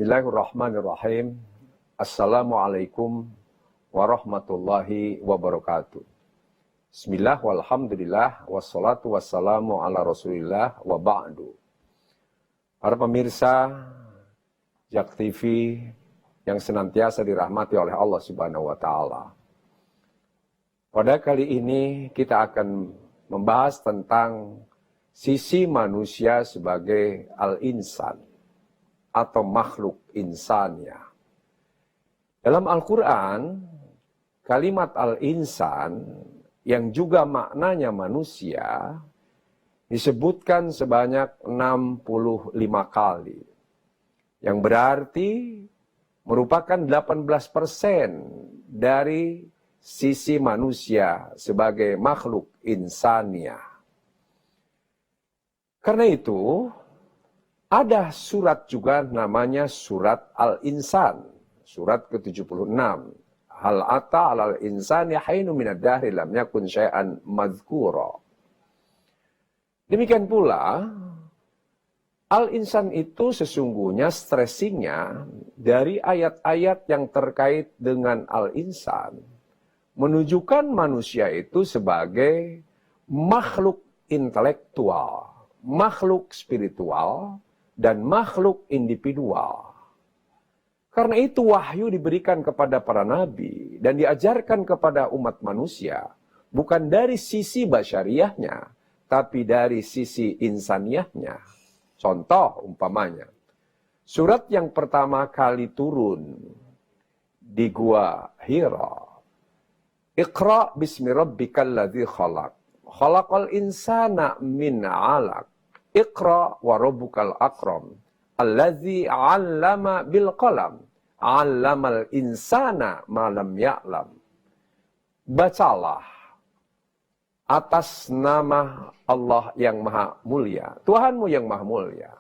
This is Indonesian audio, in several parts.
Bismillahirrahmanirrahim. Assalamualaikum warahmatullahi wabarakatuh. Bismillah walhamdulillah wassalatu wassalamu ala rasulillah wa ba'du. Para pemirsa JAK TV yang senantiasa dirahmati oleh Allah Subhanahu wa Ta'ala. Pada kali ini kita akan membahas tentang sisi manusia sebagai al-insan atau makhluk insannya. Dalam Al-Quran, kalimat al-insan yang juga maknanya manusia disebutkan sebanyak 65 kali. Yang berarti merupakan 18% dari sisi manusia sebagai makhluk insannya. Karena itu, ada surat juga namanya surat Al-Insan, surat ke-76. Hal ata 'alal insani hainun minad dahri lam yakun syai'an madzkura. Demikian pula, Al-Insan itu sesungguhnya stressingnya dari ayat-ayat yang terkait dengan Al-Insan menunjukkan manusia itu sebagai makhluk intelektual, makhluk spiritual, dan makhluk individual. Karena itu wahyu diberikan kepada para nabi dan diajarkan kepada umat manusia bukan dari sisi basyariahnya, tapi dari sisi insaniyahnya. Contoh umpamanya, surat yang pertama kali turun di Gua Hira. Iqra bismi rabbikal ladzi khalaq. Khalaqal insana min 'alaq. Iqra wa rabbukal akram. Allazi 'allama bil qalam. 'Allamal insana ma lam ya'lam. Bacalah atas nama Allah yang maha mulia, Tuhanmu yang maha mulia.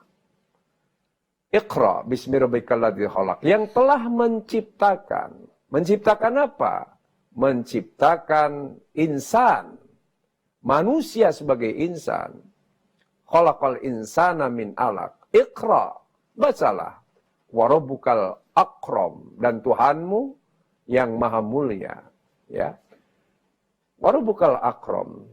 Iqra bismi rabbikal ladzi khalaq, yang telah menciptakan. Menciptakan apa? Menciptakan insan, manusia sebagai insan. Khalaqal insana min 'alaq. Iqra, bacalah. Wa rabbukal akram, dan Tuhanmu yang maha mulia, ya. Wa rabbukal akram.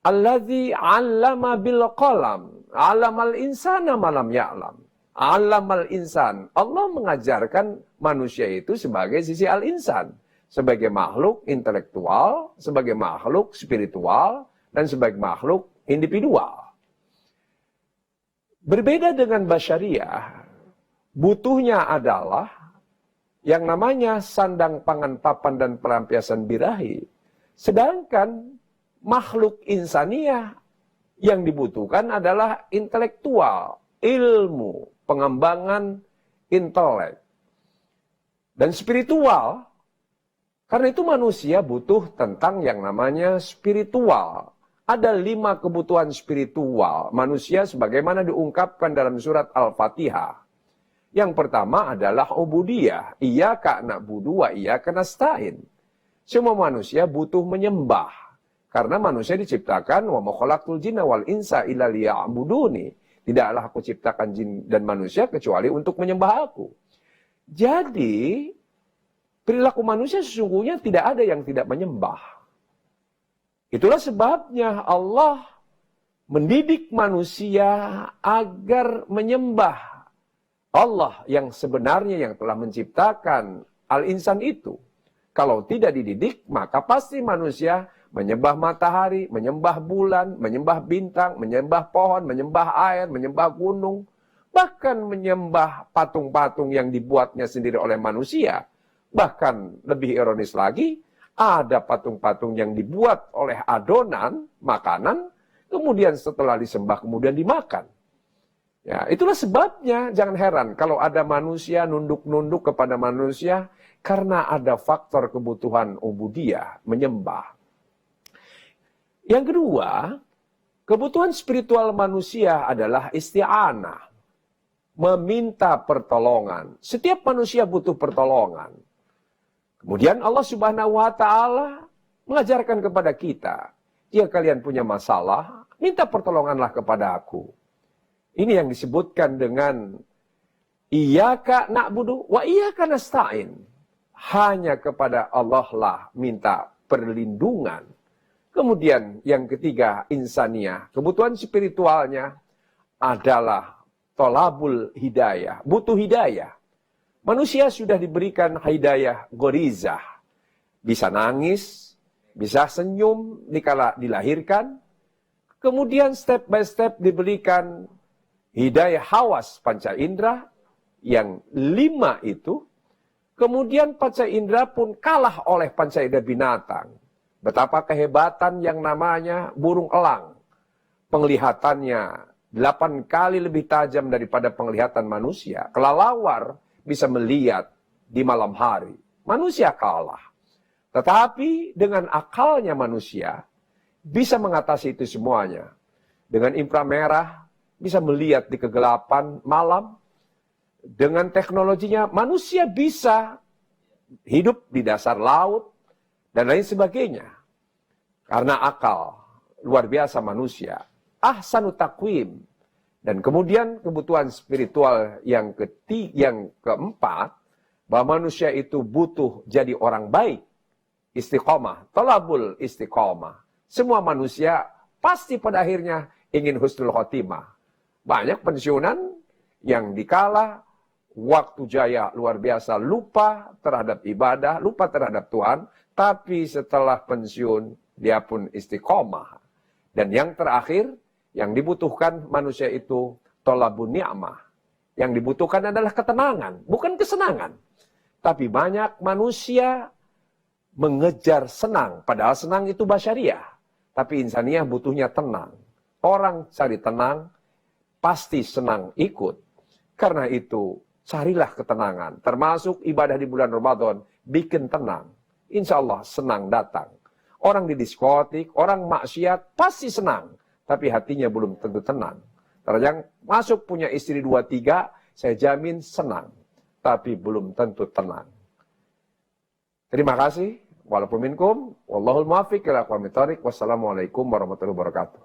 Allazi 'allama bil qalam. 'Allamal insana ma lam ya'lam. 'Allamal insan. Allah mengajarkan manusia itu sebagai sisi al-insan, sebagai makhluk intelektual, sebagai makhluk spiritual, dan sebagai makhluk individual. Berbeda dengan basyariah, butuhnya adalah yang namanya sandang pangan papan dan pelampiasan birahi. Sedangkan makhluk insaniyah yang dibutuhkan adalah intelektual, ilmu, pengembangan intelek, dan spiritual. Karena itu manusia butuh tentang yang namanya spiritual. Ada 5 kebutuhan spiritual manusia sebagaimana diungkapkan dalam surat Al-Fatihah. Yang pertama adalah ubudiyah. Iyyaka na'budu wa iyyaka nasta'in. Semua manusia butuh menyembah. Karena manusia diciptakan wa ma khalaqtul jinna wal insa illa liya'buduni. Tidaklah aku ciptakan jin dan manusia kecuali untuk menyembah aku. Jadi, perilaku manusia sesungguhnya tidak ada yang tidak menyembah. Itulah sebabnya Allah mendidik manusia agar menyembah Allah yang sebenarnya yang telah menciptakan al-insan itu. Kalau tidak dididik, maka pasti manusia menyembah matahari, menyembah bulan, menyembah bintang, menyembah pohon, menyembah air, menyembah gunung. Bahkan menyembah patung-patung yang dibuatnya sendiri oleh manusia. Bahkan lebih ironis lagi, ada patung-patung yang dibuat oleh adonan, makanan, kemudian setelah disembah, kemudian dimakan. Ya, itulah sebabnya, jangan heran kalau ada manusia nunduk-nunduk kepada manusia, karena ada faktor kebutuhan ubudiyah, menyembah. Yang kedua, kebutuhan spiritual manusia adalah isti'anah, meminta pertolongan. Setiap manusia butuh pertolongan. Kemudian Allah Subhanahu wa Ta'ala mengajarkan kepada kita, jika kalian punya masalah, minta pertolonganlah kepada aku. Ini yang disebutkan dengan Iyyaka na'budu wa iyyaka nasta'in. Hanya kepada Allah lah minta perlindungan. Kemudian yang ketiga, insaniyah. Kebutuhan spiritualnya adalah tolabul hidayah. Butuh hidayah. Manusia sudah diberikan hidayah gorizah. Bisa nangis, bisa senyum dikala dilahirkan. Kemudian step by step diberikan hidayah hawas panca indera. Yang 5 itu. Kemudian panca indera pun kalah oleh panca indera binatang. Betapa kehebatan yang namanya burung elang. Penglihatannya 8 kali lebih tajam daripada penglihatan manusia. Kelelawar bisa melihat di malam hari. Manusia kalah. Tetapi dengan akalnya manusia bisa mengatasi itu semuanya. Dengan inframerah bisa melihat di kegelapan malam. Dengan teknologinya manusia bisa hidup di dasar laut dan lain sebagainya. Karena akal luar biasa manusia. Ahsanu taqwim. Dan kemudian kebutuhan spiritual yang keempat, bahwa manusia itu butuh jadi orang baik. Istiqomah, talabul istiqomah. Semua manusia pasti pada akhirnya ingin husnul khotimah. Banyak pensiunan yang dikala waktu jaya luar biasa lupa terhadap ibadah, lupa terhadap Tuhan, tapi setelah pensiun dia pun istiqomah. Dan yang terakhir, yang dibutuhkan manusia itu tolabun ni'mah. Yang dibutuhkan adalah ketenangan, bukan kesenangan. Tapi banyak manusia mengejar senang, padahal senang itu basyariah. Tapi insaniah butuhnya tenang. Orang cari tenang, pasti senang ikut. Karena itu, carilah ketenangan. Termasuk ibadah di bulan Ramadan, bikin tenang. Insya Allah senang datang. Orang di diskotik, orang maksiat, pasti senang. Tapi hatinya belum tentu tenang. Terkadang masuk punya istri 2-3, saya jamin senang. Tapi belum tentu tenang. Terima kasih. Walaupun minkum. Wallahul muwaffiq ila aqwamit thoriq. Wassalamualaikum warahmatullahi wabarakatuh.